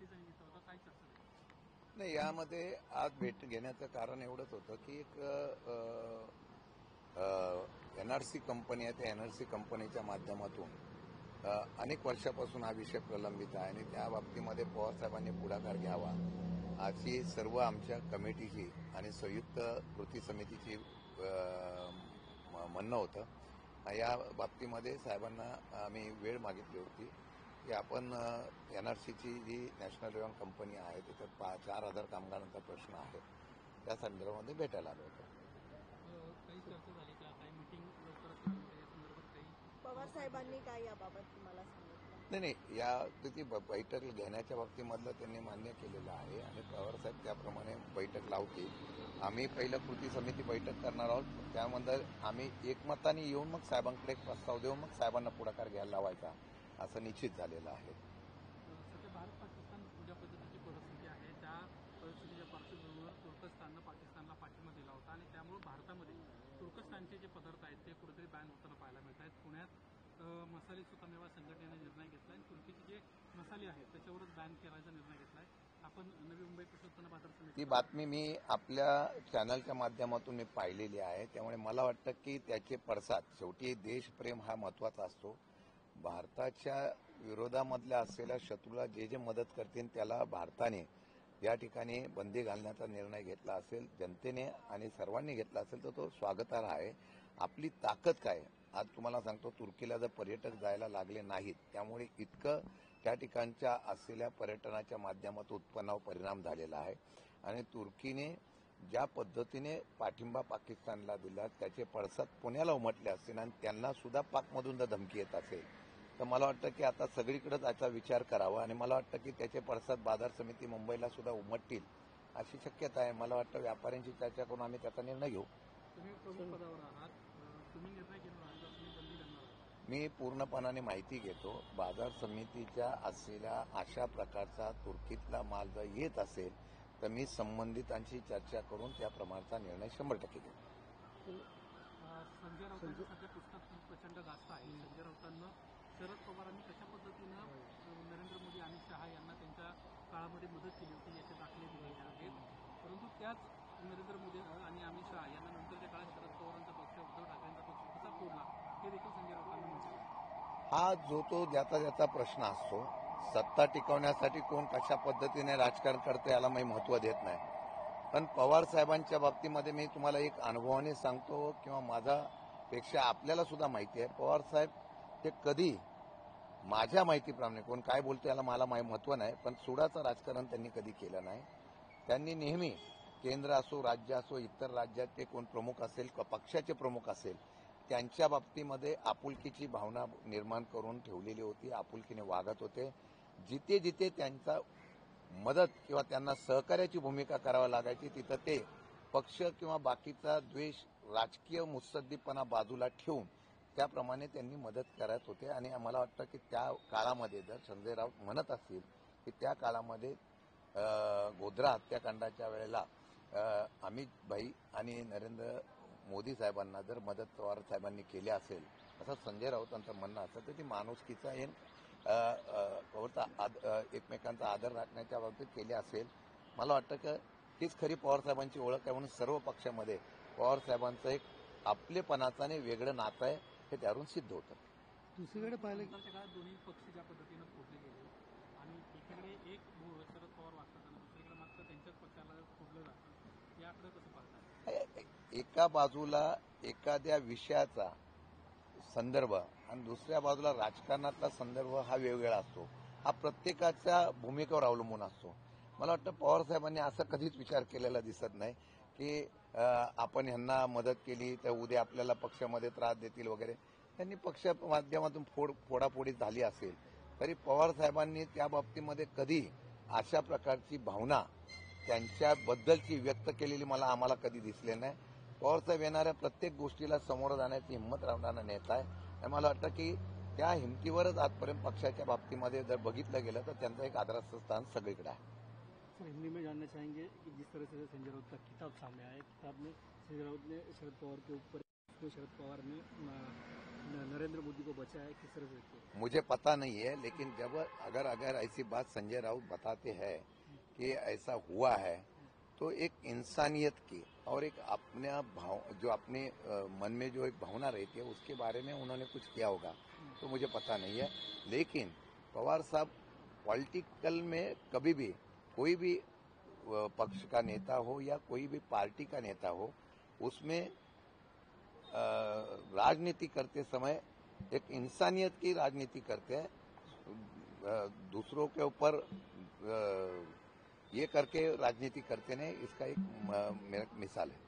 भेटीचा निमित्त होता, काय चर्चा झाली? नाही, यामध्ये आज भेट घेण्याचं कारण एवढंच होतं की एक एनआरसी कंपनी आहे. त्या एनआरसी कंपनीच्या माध्यमातून अनेक वर्षापासून हा विषय प्रलंबित आहे आणि त्या बाबतीमध्ये पवारसाहेबांनी पुढाकार घ्यावा अशी सर्व आमच्या कमिटीची आणि संयुक्त कृती समितीची म्हणणं होतं. या बाबतीमध्ये साहेबांना आम्ही वेळ मागितली होती की आपण एनआरसीची जी नॅशनल रेव्हन कंपनी आहे त्याच्यात 4,000 कामगारांचा प्रश्न आहे, त्या संदर्भामध्ये भेटायला आलो होतो. काही चर्चा झाली का? काही मीटिंग लवकरच होईल का? या संदर्भात काही पवार साहेबांनी काय याबाबत तुम्हाला सांगितलं? नाही, या ती बैठक घेण्याच्या बाबतीमधलं त्यांनी मान्य केलेलं आहे आणि पवारसाहेब त्याप्रमाणे बैठक लावतील. आम्ही पहिलं कृती समिती बैठक करणार आहोत. त्यामध्ये आम्ही एकमताने येऊन मग साहेबांकडे एक प्रस्ताव देऊन मग साहेबांना पुढाकार घ्यायला लावायचा असं निश्चित झालेलं आहे. सध्या भारत पाकिस्तान ज्या पद्धतीची परिस्थिती आहे, त्या परिस्थितीच्या पार्श्वभूमीवर तुर्कस्ताननं पाकिस्तानला पाठिंबा दिला होता आणि त्यामुळे भारतामध्ये तुर्कस्तानचे जे पदार्थ आहेत ते कुठेतरी बॅन होताना पाहायला मिळत आहेत. पुण्यात मसाले सुकामेवा संघटनेने निर्णय घेतला आहे. तुर्कीचे जे मसाले आहेत त्याच्यावरच बॅन करायचा निर्णय घेतला आहे. आपण नवी मुंबई कृषी उत्पन्न बाजार समिती ती बातमी मी आपल्या चॅनलच्या माध्यमातून मी पाहिलेली आहे. त्यामुळे मला वाटतं की त्याचे पडसाद, शेवटी देशप्रेम हा महत्वाचा असतो. भारताच्या विरोधामधल्या असलेल्या शत्रूला जे जे मदत करतील त्याला भारताने या ठिकाणी बंदी घालण्याचा निर्णय घेतला असेल, जनतेने आणि सर्वांनी घेतला असेल तर तो स्वागतार्ह आहे. आपली ताकद काय, आज तुम्हाला सांगतो, तुर्कीला जर पर्यटक जायला लागले नाहीत त्यामुळे इतकं त्या ठिकाणच्या असलेल्या पर्यटनाच्या माध्यमातून उत्पन्नावर परिणाम झालेला आहे आणि तुर्कीने ज्या पद्धतीने पाठिंबा पाकिस्तानला दिला त्याचे पडसाद पुण्याला उमटले असतील आणि त्यांना सुद्धा पाकमधून जर धमकी येत असेल तर मला वाटतं की आता सगळीकडे त्याचा विचार करावा आणि मला वाटतं की त्याचे पडसाद बाजार समिती मुंबईला सुद्धा उमटतील अशी शक्यता आहे. मला वाटतं व्यापाऱ्यांशी चर्चा करून आम्ही त्याचा निर्णय घेऊ. तुम्ही प्रमुख पदावर आहात, तुम्ही निर्णय घेणार आहात का तुम्ही बंदी घालणार आहात? मी पूर्णपणाने माहिती घेतो. बाजार समितीच्या असलेल्या अशा प्रकारचा तुर्कीतला माल जर येत असेल तर मी संबंधितांशी चर्चा करून त्या प्रमाणाचा निर्णय 100% घेतो. संजय राऊतांचं सध्या पुस्तक प्रचंड गाजत आहे. संजय राऊतांना शरद पवारांनी कशा पद्धतीनं नरेंद्र मोदी, अमित शहा यांना त्यांच्या काळामध्ये मदत केली होती याचे दाखले दिलेले आहेत. परंतु त्याच नरेंद्र मोदी आणि अमित शहा यांना नंतरच्या काळात शरद पवारांचा पक्ष, उद्धव ठाकरेंचा पक्ष कसा फोडला हे देखील संजय राऊतांना म्हटलं. हा जो तो ज्याचा प्रश्न असतो. सत्ता टिकवण्यासाठी कोण कशा पद्धतीने राजकारण करते याला मी महत्व देत नाही. पण पवार साहेबांच्या बाबतीमध्ये मी तुम्हाला एक अनुभवाने सांगतो किंवा माझ्यापेक्षा आपल्याला सुद्धा माहिती आहे, पवार साहेब ते कधी माझ्या माहितीप्रमाणे, कोण काय बोलतो याला मला महत्व नाही, पण सुडाचं राजकारण त्यांनी कधी केलं नाही. त्यांनी नेहमी केंद्र असो, राज्य असो, इतर राज्यात ते कोण प्रमुख असेल किंवा पक्षाचे प्रमुख असेल त्यांच्या बाबतीमध्ये आपुलकीची भावना निर्माण करून ठेवलेली होती. आपुलकीने वागत होते. जिथे जिथे त्यांचा मदत किंवा त्यांना सहकार्याची भूमिका करावी लागायची तिथं ते पक्ष किंवा बाकीचा द्वेष, राजकीय मुत्सद्दीपणा बाजूला ठेवून त्याप्रमाणे त्यांनी मदत करत होते आणि मला वाटतं की त्या काळामध्ये जर संजय राऊत म्हणत असतील की त्या काळामध्ये गोध्रा हत्याकांडाच्या वेळेला अमित भाई आणि नरेंद्र मोदी साहेबांना जर मदत पवार साहेबांनी केली असेल असं संजय राऊतांचं म्हणणं असतं तर ती माणुसकीचा एकमेकांचा आदर राखण्याच्या बाबतीत केली असेल. मला वाटतं की हीच खरी पवार साहेबांची ओळख आहे. म्हणून सर्व पक्षामध्ये पवार साहेबांचं एक आपलेपणाचं आणि वेगळं नातं आहे हे त्यावरून सिद्ध होतं. दुसरीकडे पाहिलं नंतरच्या काळात दोन्ही पक्ष ज्या पद्धतीनं फोडले गेले आणि एकीकडे एक शरद पवार वागतात आणि दुसरीकडे मात्र त्यांच्याच पक्षाला फोडलं जातं, याकडे कसं पाहतात? एका बाजूला एखाद्या विषयाचा संदर्भ आणि दुसऱ्या बाजूला राजकारणातला संदर्भ हा वेगवेगळा असतो. हा प्रत्येकाच्या भूमिकेवर अवलंबून असतो. मला वाटतं पवार साहेबांनी असं कधीच विचार केलेला दिसत नाही की आपण ह्यांना मदत केली तर उद्या आपल्याला पक्षामध्ये त्रास देतील वगैरे. त्यांनी पक्ष माध्यमातून फोडाफोडी झाली असेल तरी पवार साहेबांनी त्या बाबतीमध्ये कधी अशा प्रकारची भावना त्यांच्याबद्दलची व्यक्त केलेली आम्हाला कधी दिसले नाही. पवारसाहेब येणाऱ्या प्रत्येक गोष्टीला समोर जाण्याची हिंमत राहणारा नेता आहे आणि मला वाटतं की त्या हिमतीवरच आजपर्यंत पक्षाच्या बाबतीमध्ये जर बघितलं गेलं तर त्यांचं एक आदराचं स्थान सगळीकडे आहे. सर, हिंदी में जानना चाहेंगे कि जिस तरह से संजय राउत का किताब सामने आया, किताब में संजय राउत ने शरद पवार के ऊपर, शरद पवार ने नरेंद्र मोदी को बचा है किस तरह से? मुझे पता नहीं है, लेकिन जब अगर ऐसी बात संजय राउत बताते हैं कि ऐसा हुआ है, तो एक इंसानियत की और एक अपने जो अपने मन में जो एक भावना रहती है उसके बारे में उन्होंने कुछ किया होगा, तो मुझे पता नहीं है। लेकिन पवार साहब पॉलिटिकल में कभी भी कोई भी पक्ष का नेता हो या कोई भी पार्टी का नेता हो, उसमें राजनीति करते समय एक इंसानियत की राजनीति करते हैं। दूसरों के ऊपर ये करके राजनीति करते नहीं, इसका एक मिसाल है।